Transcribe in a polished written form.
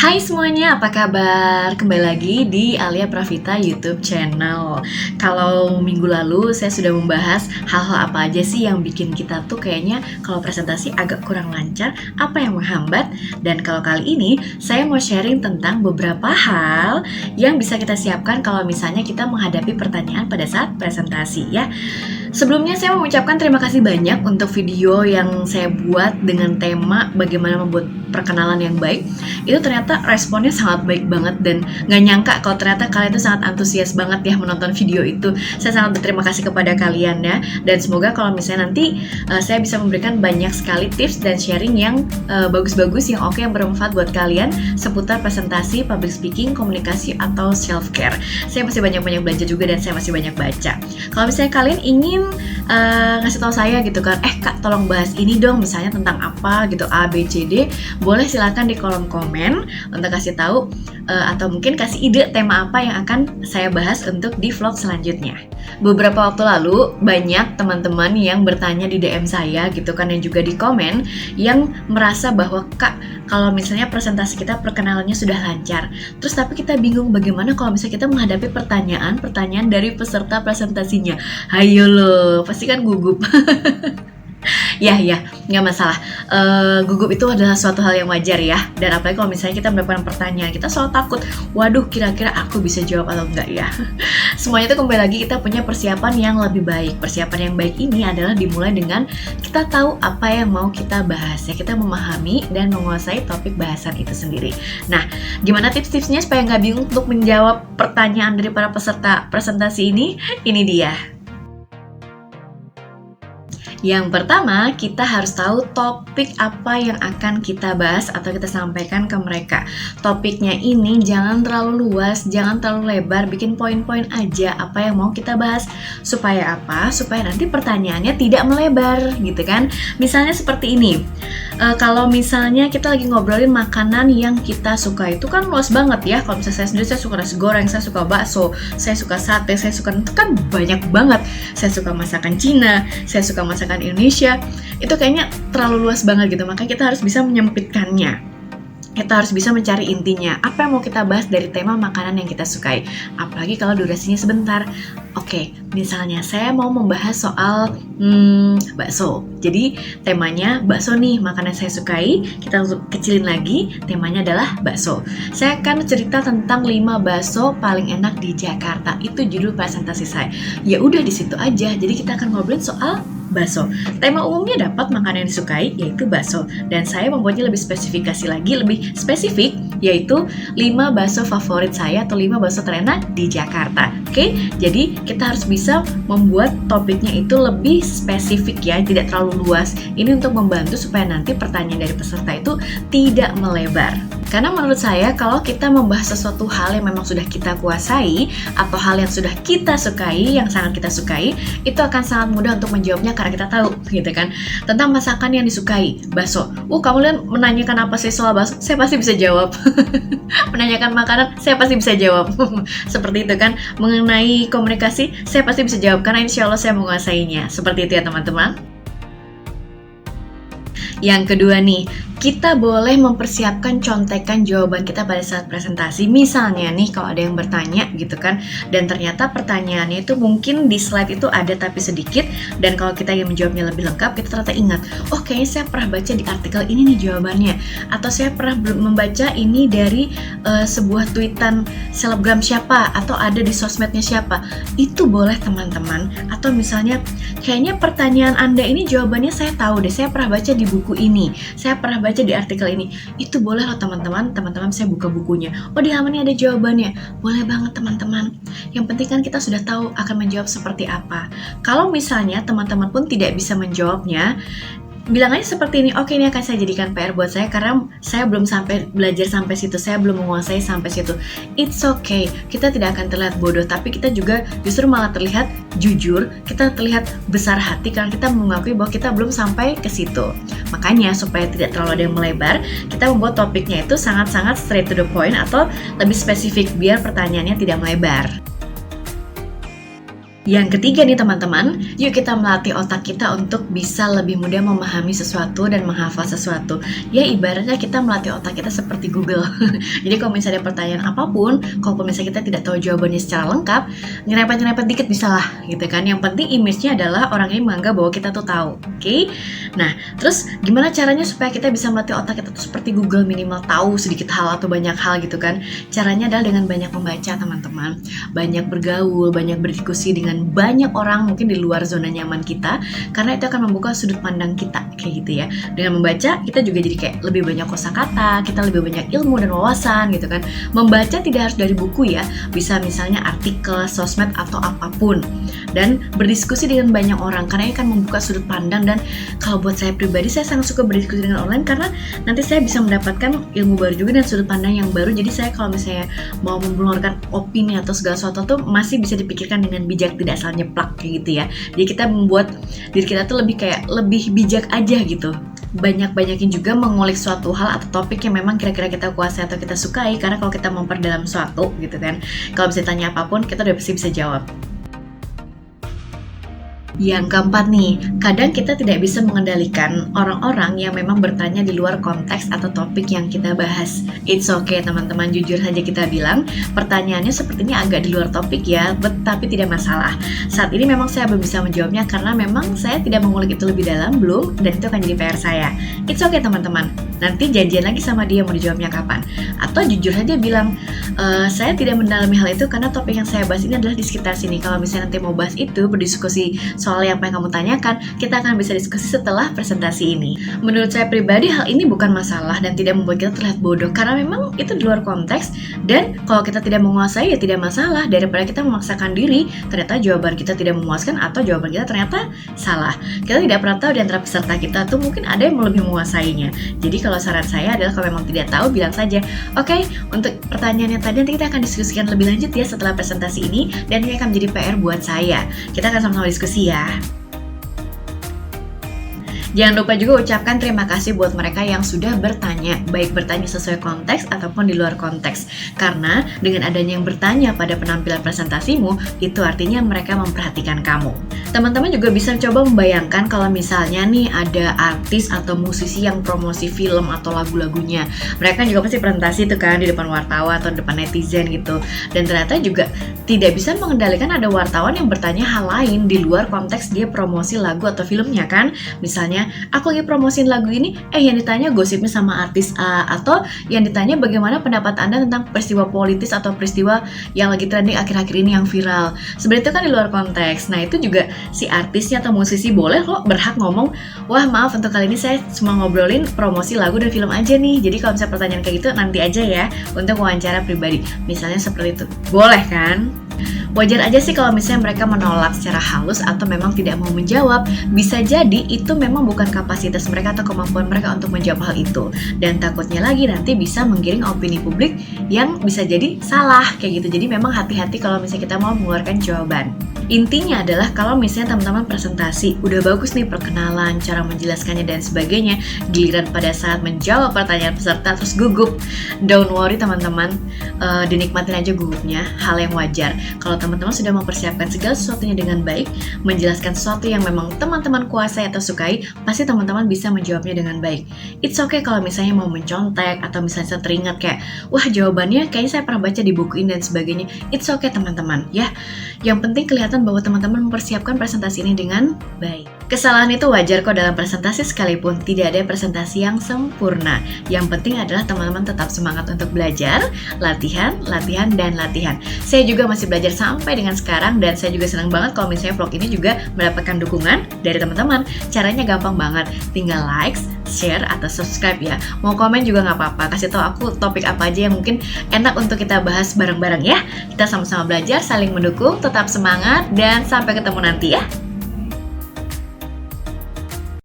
Hai semuanya, apa kabar? Kembali lagi di Alia Pravita YouTube channel. Kalau minggu lalu saya sudah membahas hal-hal apa aja sih yang bikin kita tuh kayaknya kalau presentasi agak kurang lancar, apa yang menghambat. Dan kalau kali ini saya mau sharing tentang beberapa hal yang bisa kita siapkan kalau misalnya kita menghadapi pertanyaan pada saat presentasi ya. Sebelumnya saya mau mengucapkan terima kasih banyak untuk video yang saya buat dengan tema bagaimana membuat perkenalan yang baik. Itu ternyata responnya sangat baik banget dan gak nyangka kalau ternyata kalian itu sangat antusias banget ya menonton video itu. Saya sangat berterima kasih kepada kalian ya, dan semoga kalau misalnya nanti saya bisa memberikan banyak sekali tips dan sharing yang bagus-bagus, yang oke, yang bermanfaat buat kalian seputar presentasi, public speaking, komunikasi, atau self-care. Saya masih banyak-banyak belajar juga dan saya masih banyak baca. Kalau misalnya kalian ingin ngasih tahu saya gitu kan, Kak tolong bahas ini dong, misalnya tentang apa gitu, A, B, C, D, boleh silakan di kolom komen untuk kasih tahu atau mungkin kasih ide tema apa yang akan saya bahas untuk di vlog selanjutnya. Beberapa waktu lalu banyak teman-teman yang bertanya di DM saya gitu kan, dan juga di komen, yang merasa bahwa Kak, kalau misalnya presentasi kita perkenalannya sudah lancar, terus tapi kita bingung bagaimana kalau misalnya kita menghadapi pertanyaan dari peserta presentasinya. Hayo loh, pasti kan gugup. Ya, nggak masalah. Gugup itu adalah suatu hal yang wajar ya. Dan apalagi kalau misalnya kita mendapatkan pertanyaan, kita selalu takut, waduh kira-kira aku bisa jawab atau enggak ya. Semuanya itu kembali lagi kita punya persiapan yang lebih baik. Persiapan yang baik ini adalah dimulai dengan kita tahu apa yang mau kita bahas ya. Kita memahami dan menguasai topik bahasan itu sendiri. Nah, gimana tips-tipsnya supaya nggak bingung untuk menjawab pertanyaan dari para peserta presentasi ini? Ini dia. Yang pertama, kita harus tahu topik apa yang akan kita bahas atau kita sampaikan ke mereka. Topiknya ini jangan terlalu luas, jangan terlalu lebar, bikin poin-poin aja apa yang mau kita bahas. Supaya apa? Supaya nanti pertanyaannya tidak melebar gitu kan. Misalnya seperti ini, kalau misalnya kita lagi ngobrolin makanan yang kita suka, itu kan luas banget ya. Kalau misalnya saya sendiri, saya suka nasi goreng, saya suka bakso, saya suka sate, saya suka, itu kan banyak banget. Saya suka masakan Cina, saya suka masakan Indonesia, itu kayaknya terlalu luas banget gitu. Makanya kita harus bisa menyempitkannya. Kita harus bisa mencari intinya, apa yang mau kita bahas dari tema makanan yang kita sukai. Apalagi kalau durasinya sebentar. Oke, misalnya saya mau membahas soal bakso. Jadi temanya bakso nih, makanan saya sukai. Kita kecilin lagi, temanya adalah bakso. Saya akan cerita tentang 5 bakso paling enak di Jakarta. Itu judul presentasi saya. Ya udah di situ aja. Jadi kita akan ngobrolin soal bakso. Tema umumnya dapat makanan yang disukai, yaitu bakso. Dan saya membuatnya lebih spesifikasi lagi, lebih spesifik, yaitu 5 bakso favorit saya atau 5 bakso terenak di Jakarta. Oke, jadi kita harus bisa membuat topiknya itu lebih spesifik ya, tidak terlalu luas. Ini untuk membantu supaya nanti pertanyaan dari peserta itu tidak melebar. Karena menurut saya kalau kita membahas sesuatu hal yang memang sudah kita kuasai atau hal yang sudah kita sukai, yang sangat kita sukai, itu akan sangat mudah untuk menjawabnya karena kita tahu gitu kan. Tentang masakan yang disukai, bakso. Kamu lihat menanyakan apa sih soal bakso? Saya pasti bisa jawab. Menanyakan makanan, saya pasti bisa jawab. Seperti itu kan. Mengenai komunikasi, saya pasti bisa jawab karena insya Allah saya menguasainya. Seperti itu ya teman-teman. Yang kedua nih, kita boleh mempersiapkan contekan jawaban kita pada saat presentasi. Misalnya nih, kalau ada yang bertanya gitu kan, dan ternyata pertanyaannya itu mungkin di slide itu ada tapi sedikit, dan kalau kita yang menjawabnya lebih lengkap, kita ternyata ingat, kayaknya saya pernah baca di artikel ini nih jawabannya, atau saya pernah membaca ini dari sebuah tweetan selebgram siapa, atau ada di sosmednya siapa. Itu boleh teman-teman. Atau misalnya, kayaknya pertanyaan Anda ini jawabannya saya tahu deh, saya pernah baca di buku ini, saya pernah baca di artikel ini. Itu boleh loh teman-teman saya buka bukunya, di halaman ini ada jawabannya. Boleh banget teman-teman. Yang penting kan kita sudah tahu akan menjawab seperti apa. Kalau misalnya teman-teman pun tidak bisa menjawabnya, bilang aja seperti ini, oke, ini akan saya jadikan PR buat saya karena saya belum sampai belajar sampai situ, saya belum menguasai sampai situ. It's okay, kita tidak akan terlihat bodoh, tapi kita juga justru malah terlihat jujur, kita terlihat besar hati karena kita mengakui bahwa kita belum sampai ke situ. Makanya supaya tidak terlalu ada yang melebar, kita membuat topiknya itu sangat-sangat straight to the point atau lebih spesifik biar pertanyaannya tidak melebar. Yang ketiga nih teman-teman, yuk kita melatih otak kita untuk bisa lebih mudah memahami sesuatu dan menghafal sesuatu. Ya ibaratnya kita melatih otak kita seperti Google. Jadi kalau misalnya ada pertanyaan apapun, kalau misalnya kita tidak tahu jawabannya secara lengkap, nyerempet-nyerempet dikit bisa lah gitu kan. Yang penting image-nya adalah orang ini menganggap bahwa kita tuh tahu. Oke? Nah, terus gimana caranya supaya kita bisa melatih otak kita tuh seperti Google, minimal tahu sedikit hal atau banyak hal gitu kan. Caranya adalah dengan banyak membaca teman-teman, banyak bergaul, banyak berdiskusi dengan banyak orang mungkin di luar zona nyaman kita, karena itu akan membuka sudut pandang kita kayak gitu ya. Dengan membaca kita juga jadi kayak lebih banyak kosakata, kita lebih banyak ilmu dan wawasan gitu kan. Membaca tidak harus dari buku ya, bisa misalnya artikel, sosmed atau apapun. Dan berdiskusi dengan banyak orang karena ini akan membuka sudut pandang. Dan kalau buat saya pribadi, saya sangat suka berdiskusi dengan online karena nanti saya bisa mendapatkan ilmu baru juga dan sudut pandang yang baru. Jadi saya kalau misalnya mau mengeluarkan opini atau segala sesuatu tuh masih bisa dipikirkan dengan bijak, tidak asal nyeplak kayak gitu ya. Jadi kita membuat diri kita tuh lebih bijak aja gitu. Banyak-banyakin juga mengulik suatu hal atau topik yang memang kira-kira kita kuasai atau kita sukai, karena kalau kita memperdalam suatu gitu kan, kalau bisa tanya apapun kita udah pasti bisa jawab. Yang keempat nih, kadang kita tidak bisa mengendalikan orang-orang yang memang bertanya di luar konteks atau topik yang kita bahas. It's okay teman-teman, jujur saja kita bilang, pertanyaannya sepertinya agak di luar topik ya, tapi tidak masalah. Saat ini memang saya belum bisa menjawabnya karena memang saya tidak mengulik itu lebih dalam, belum, dan itu akan jadi PR saya. It's okay teman-teman, nanti janjian lagi sama dia mau dijawabnya kapan. Atau jujur saja bilang, saya tidak mendalami hal itu karena topik yang saya bahas ini adalah di sekitar sini. Kalau misalnya nanti mau bahas itu, berdiskusi soal apa yang kamu tanyakan, kita akan bisa diskusi setelah presentasi ini. Menurut saya pribadi, hal ini bukan masalah dan tidak membuat kita terlihat bodoh karena memang itu di luar konteks, dan kalau kita tidak menguasai ya tidak masalah, daripada kita memaksakan diri ternyata jawaban kita tidak memuaskan atau jawaban kita ternyata salah. Kita tidak pernah tahu di antara peserta kita tuh mungkin ada yang lebih menguasainya. Jadi kalau saran saya adalah kalau memang tidak tahu, bilang saja, oke, untuk pertanyaannya tadi nanti kita akan diskusikan lebih lanjut ya setelah presentasi ini, dan ini akan menjadi PR buat saya. Kita akan sama-sama diskusi ya. Jangan lupa juga ucapkan terima kasih buat mereka yang sudah bertanya, baik bertanya sesuai konteks ataupun di luar konteks. Karena dengan adanya yang bertanya pada penampilan presentasimu, itu artinya mereka memperhatikan kamu. Teman-teman juga bisa coba membayangkan kalau misalnya nih ada artis atau musisi yang promosi film atau lagu-lagunya. Mereka juga pasti presentasi itu kan di depan wartawan atau depan netizen gitu. Dan ternyata juga tidak bisa mengendalikan ada wartawan yang bertanya hal lain di luar konteks dia promosi lagu atau filmnya kan. Misalnya, aku lagi promosiin lagu ini, yang ditanya gosipnya sama artis A, atau yang ditanya bagaimana pendapat Anda tentang peristiwa politis atau peristiwa yang lagi trending akhir-akhir ini yang viral. Sebenarnya itu kan di luar konteks. Nah itu juga si artisnya atau musisi boleh kok berhak ngomong, wah maaf untuk kali ini saya cuma ngobrolin promosi lagu dan film aja nih. Jadi kalau misalnya pertanyaan kayak gitu nanti aja ya untuk wawancara pribadi. Misalnya seperti itu. Boleh kan? Wajar aja sih kalau misalnya mereka menolak secara halus atau memang tidak mau menjawab. Bisa jadi itu memang bukan kapasitas mereka atau kemampuan mereka untuk menjawab hal itu. Dan takutnya lagi nanti bisa menggiring opini publik yang bisa jadi salah kayak gitu. Jadi memang hati-hati kalau misalnya kita mau mengeluarkan jawaban. Intinya adalah kalau misalnya teman-teman presentasi udah bagus nih perkenalan, cara menjelaskannya dan sebagainya, giliran pada saat menjawab pertanyaan peserta terus gugup. Don't worry teman-teman, dinikmatin aja gugupnya, hal yang wajar. Kalau teman-teman sudah mempersiapkan segala sesuatunya dengan baik, menjelaskan sesuatu yang memang teman-teman kuasai atau sukai, pasti teman-teman bisa menjawabnya dengan baik. It's okay kalau misalnya mau mencontek atau misalnya teringat kayak, wah jawabannya kayaknya saya pernah baca di buku ini dan sebagainya. It's okay teman-teman ya. Yang penting kelihatan bahwa teman-teman mempersiapkan presentasi ini dengan baik. Kesalahan itu wajar kok dalam presentasi, sekalipun tidak ada presentasi yang sempurna. Yang penting adalah teman-teman tetap semangat untuk belajar, latihan, dan latihan. Saya juga masih belajar sampai dengan sekarang, dan saya juga senang banget kalau misalnya vlog ini juga mendapatkan dukungan dari teman-teman. Caranya gampang banget, tinggal likes, share, atau subscribe ya. Mau komen juga nggak apa-apa, kasih tahu aku topik apa aja yang mungkin enak untuk kita bahas bareng-bareng ya. Kita sama-sama belajar, saling mendukung, tetap semangat, dan sampai ketemu nanti ya.